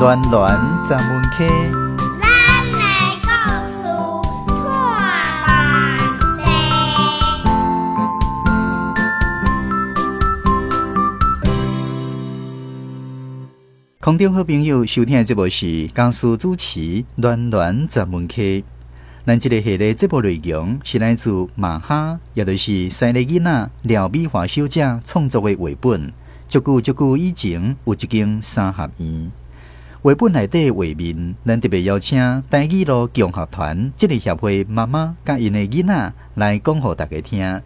暖暖十门溪。咱来故事看梦空中好朋友收听的节目是江苏主持暖暖十门溪。咱这个系列节目内容是来自马哈，也就是西利囡仔廖美华小姐创作的画本。足久以前有一间三合院，画本内底画面，咱特别邀请台语路共学团这个协会妈妈甲因的囡仔来讲给大家听。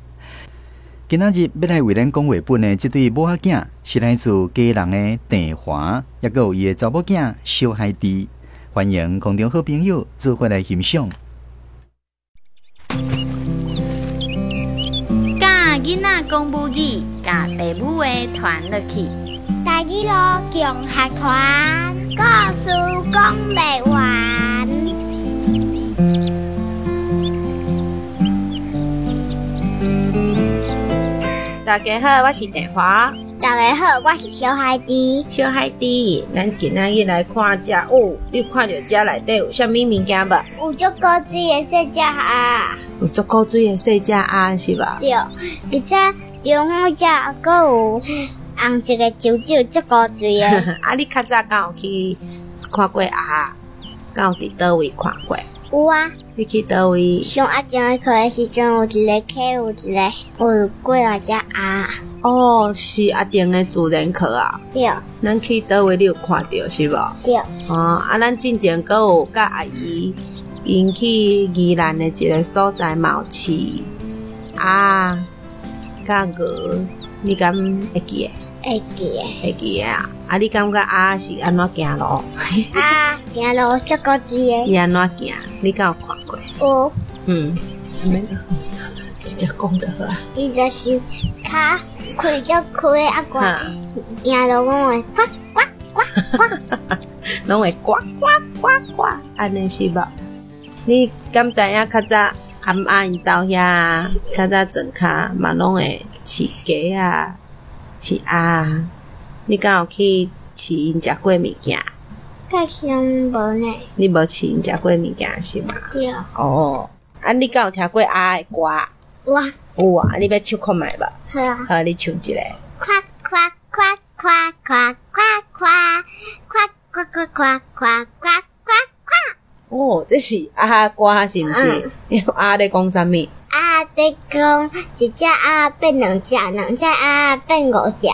今仔日要来为咱讲画本的这对母仔囝，是来自家人的郑华，也有伊的查某囝小海蒂。欢迎空中好朋友做伙来欣赏。教囡仔讲母语，教父母话传落去。台语路共学团，故事讲不完。大家好，我是郑华。大家好，我是小海蒂。小海蒂，咱今仔日来看食物，你看到遮内底有啥物物件无？有足够水的细只啊！有足够水的细只鸭是吧？对，而且中午只阁有红色的球球，足够水的。啊，你较早敢有去看过鸭？敢有伫倒位看过？有啊。你去倒位？上阿静的课的时阵，有一个课，有过来只鸭。哦，是阿定的自然课啊。对。咱去倒位你有看到是无？对。哦，啊，咱之前阁有甲阿姨因去宜兰的一个所在嘛有饲鸭、甲鹅，你敢会记的？会记的。会记的啊！啊，你感觉鸭是安怎行路？啊，行路足够水的。伊安怎行？你敢有看过？有。直接讲就好啊。伊就是脚开足开啊，行路讲会呱呱呱呱，拢会呱呱呱呱，安尼是无？你敢知影较早阿妈因兜遐，较早庄脚嘛拢会饲鸡啊、饲鸭，你敢有去饲因食过物件？较像无呢。你无饲因食过物件是吗？对。哦，啊，你敢有听过鸭的歌？有啊。有啊，你要唱看觅无？好啊。好，你唱一个。呱呱呱呱呱呱呱呱呱呱呱呱呱呱。哦，这是鸭歌是毋是？鸭咧讲啥物？鸭在讲一只鸭变两只，两只鸭变五只，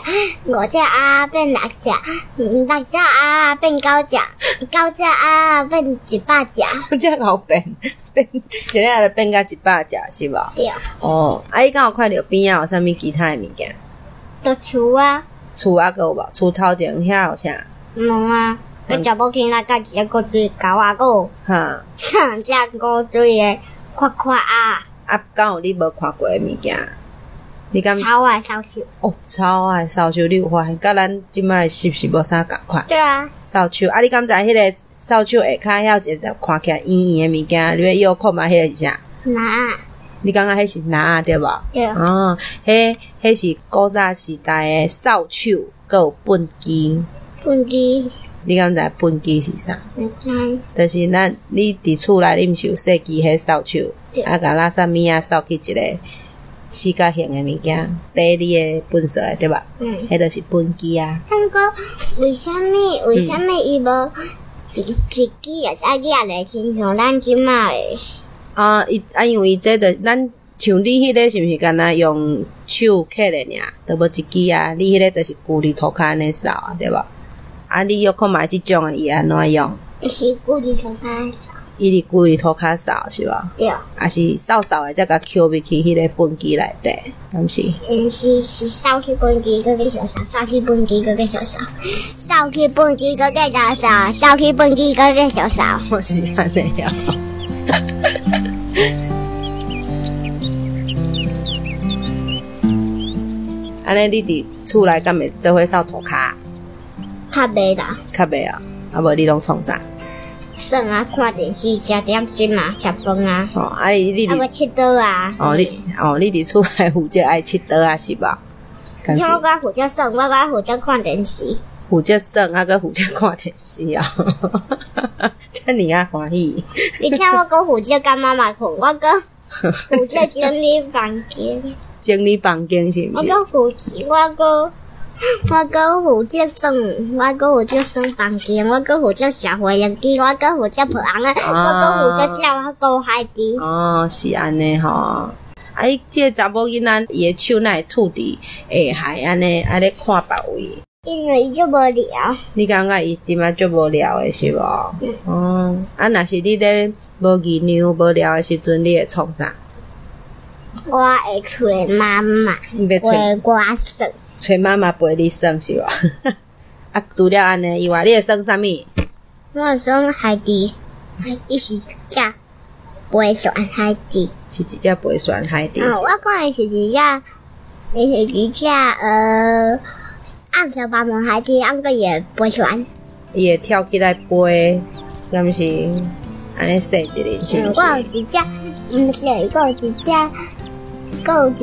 五只鸭变六只，六只鸭变九只，九只鸭变100只。这老变，一日就变到100只是无？对。哦，啊，你敢有看到边仔有啥物其他的物件？都厝啊。厝啊，阁有无？厝头前遐有啥？无啊。我查某囝仔甲一个古水狗啊，阁有哈，两只古水的夸夸啊。啊，敢有你无看过的物件？你敢？草啊，扫帚。哦，草啊，扫帚你有发现？甲咱即摆是不是无啥共款？对啊。扫帚啊，你敢知迄个扫帚下骹遐有一个看起来圆圆的物件？你要看嘛？迄个是啥？哪？你感觉迄是哪对无？对。哦，迄是古早时代的扫帚，阁有畚箕。畚箕。你敢知畚箕是啥？毋知。就是你伫厝内，你毋是有设计迄扫帚，啊，甲垃圾物啊扫去一个四角形的物件，缀你的粪扫的对吧？迄就是畚箕啊。不过为什么伊无一支也是压咧，亲像咱即卖的？因为这个咱像你迄个是毋是干那用手刻的尔，都无一支啊？你迄个就是固伫涂骹安尼扫啊，对吧？啊，你要看买即种的伊安怎用？伊是固伫涂骹扫。伊是固伫涂骹扫是吧？对。啊是扫的才甲扣入去迄个畚箕内底，敢是？是扫去畚箕，搁继续扫，扫去畚箕，搁继续扫，扫去畚箕，搁继续扫，扫去畚箕，搁继续扫。我是安尼啊。安尼你伫厝内敢会做伙扫涂骹？较袂啦。较袂啊，啊无你拢创啥？耍啊，看电视，食点心啊，食饭啊。哦，啊你啊，我佚佗啊。你伫厝内负责爱佚佗啊，是吧？像我负责耍，我负责看电视。负责耍，啊，搁负责看电视啊，遮尔啊欢喜。而且我搁负责甲妈妈困，我搁负责整理房间。整理房间是毋是？我搁负责耍，我搁负责耍房间，我搁负责烧火力机，我搁负责抱翁仔，我搁负责照我狗孩子。哦，是安尼吼。啊，伊即个查某囡仔，伊的手哪会吐伫下海安尼，啊咧看别位。因为伊就无聊。你感觉伊即摆足无聊的是无？哦，啊，若是你咧无议量、无聊的时阵，你会创啥？我会找妈妈陪我耍。找妈妈陪你耍是无？啊，除了安尼以外，你会耍啥物？我会耍海底，伊是一只飞船海底。是一只飞船海底。我讲伊是一只暗小巴门海底，按个也飞船。伊会跳起来飞，敢毋是？安尼说一个是毋是？我有一只，毋是，我有一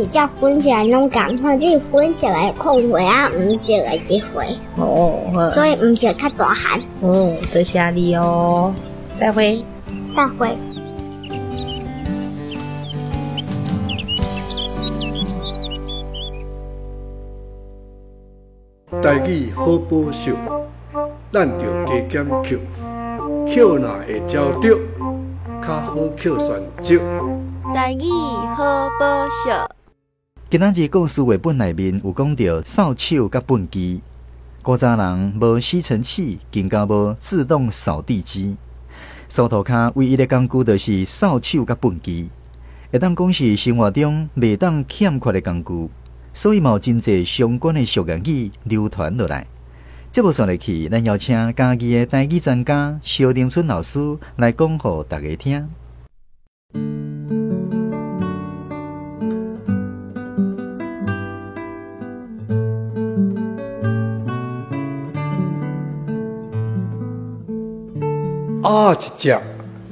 只粉色拢共款，只是粉色的空回啊，黄色的一回。哦，所以黄色较大汉。哦，多谢你哦，再会。再会。台语好保守，咱着加减扣，扣若会招着，较好扣选择。台语好保守。今仔日故事绘本内面有讲到扫帚甲粪机，古早人无吸尘器，更加无自动扫地机，扫涂骹唯一的工具就是扫帚甲粪机，会当讲是生活中袂当欠缺的工具。所以嘛有真侪相关的俗谚语流传落来。节目上来去，咱邀请家己的台语专家萧定春老师来讲互大家听。一只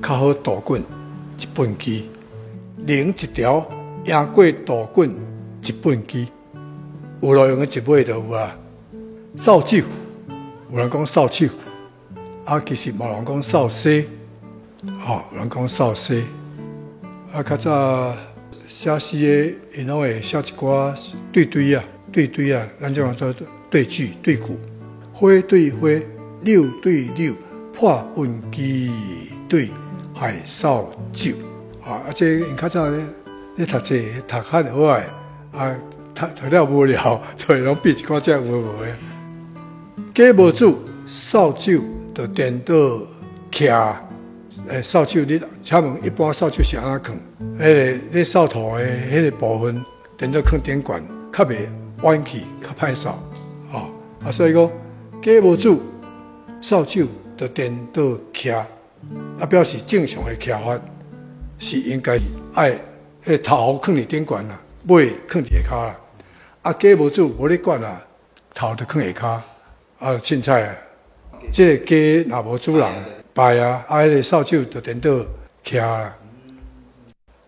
较好倒滚一粪机，另一条赢过倒滚一粪机。有路用的一尾就有啊，扫帚，有人讲扫帚，其实无人讲扫西，有人讲扫西。较早写诗的，因拢会写一寡对啊，咱就讲做对句对句，花对花，柳对柳，破粪机对海扫帚。这因较早咧读册读较好诶，读了无聊，就会拢比一寡只有无的。家无主，扫帚就颠倒徛。扫帚你请问一般扫帚是安怎放？你扫涂的迄个部分颠倒放顶悬，较袂弯去，较歹扫。所以讲家无主，扫帚就颠倒徛，表示正常的徛法是应该爱迄头放伫顶悬啦，尾放伫下骹啦。家无主，无咧管啊，头就放下骹，凊彩啊。这个家若无主人败啊，迄个扫帚就颠倒徛啦。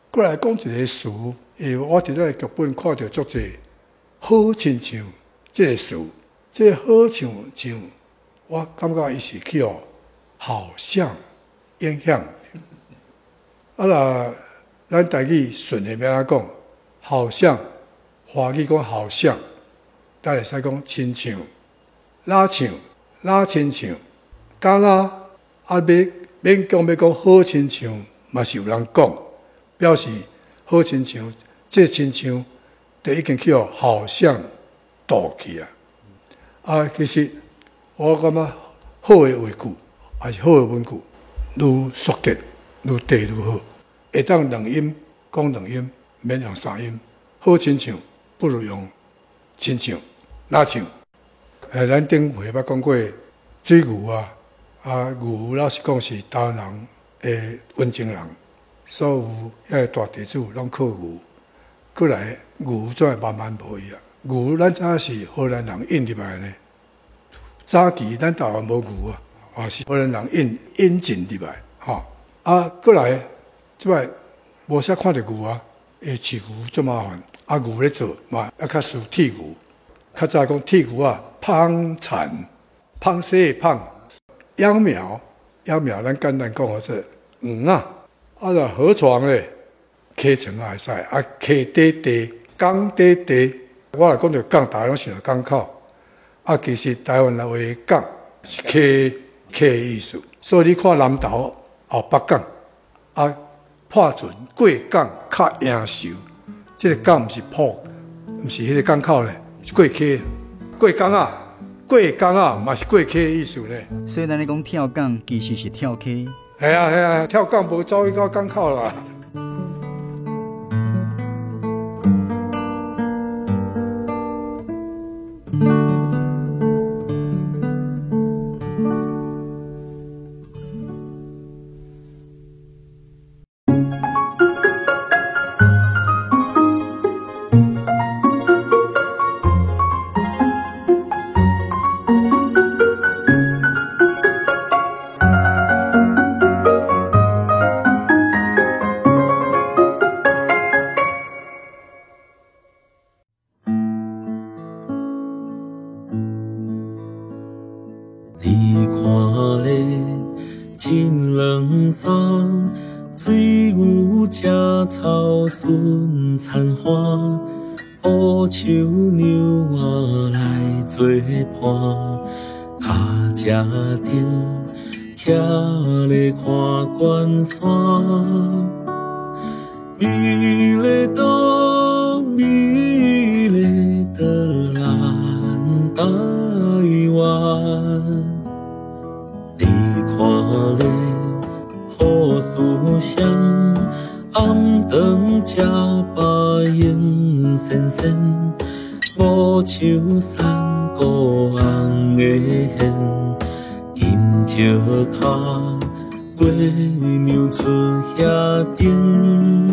过来讲一个词，因为我伫咱剧本看到足侪好亲像这个词，这个好像，我感觉伊是叫好像影响。咱台语顺下要安怎讲？好像。华语讲好像，咱会使讲亲像、拉亲像，敢若勉强要讲好亲像，嘛是有人讲，表示好亲像，这亲像就已经叫好像倒去啊。其实我感觉好的话句，还是好的文句，愈缩结愈地愈好，会当两音讲两音，免用三音，好亲像。不如用亲像、拉像。咱顶回捌讲过水牛牛老实讲是台湾人的温情人，所有遐大地主拢靠牛。过来牛怎会慢慢无去啊？牛咱早是荷兰人引入来呢。早期咱台湾无牛是荷兰人引进入来过来即摆无啥看到牛饲牛足麻烦。牛咧做嘛，较输铁牛。较早讲铁牛香残，芳西的芳，秧苗，咱简单讲好做黄啊，啊就河床咧，溪床也会使，啊溪底，港底，我来讲着港，大家拢想到港口，啊其实台湾来话港是溪的意思，所以你看南投后北港，啊破船过港较赢受，这个港毋是破，毋是迄个港口咧，是过溪，过港啊，嘛是过溪的意思咧。所以咱咧讲跳港，其实是跳溪。系啊，跳港无走去到港口啦。你看咧，真冷霜，水牛食草顺残花，乌树牛仔来做伴，脚只顶徛咧看关山，美丽岛，美丽的咱台湾。看咧，雨丝香，暗顿吃白烟闪闪，无树山孤红的hen，金石脚，月娘出遐顶。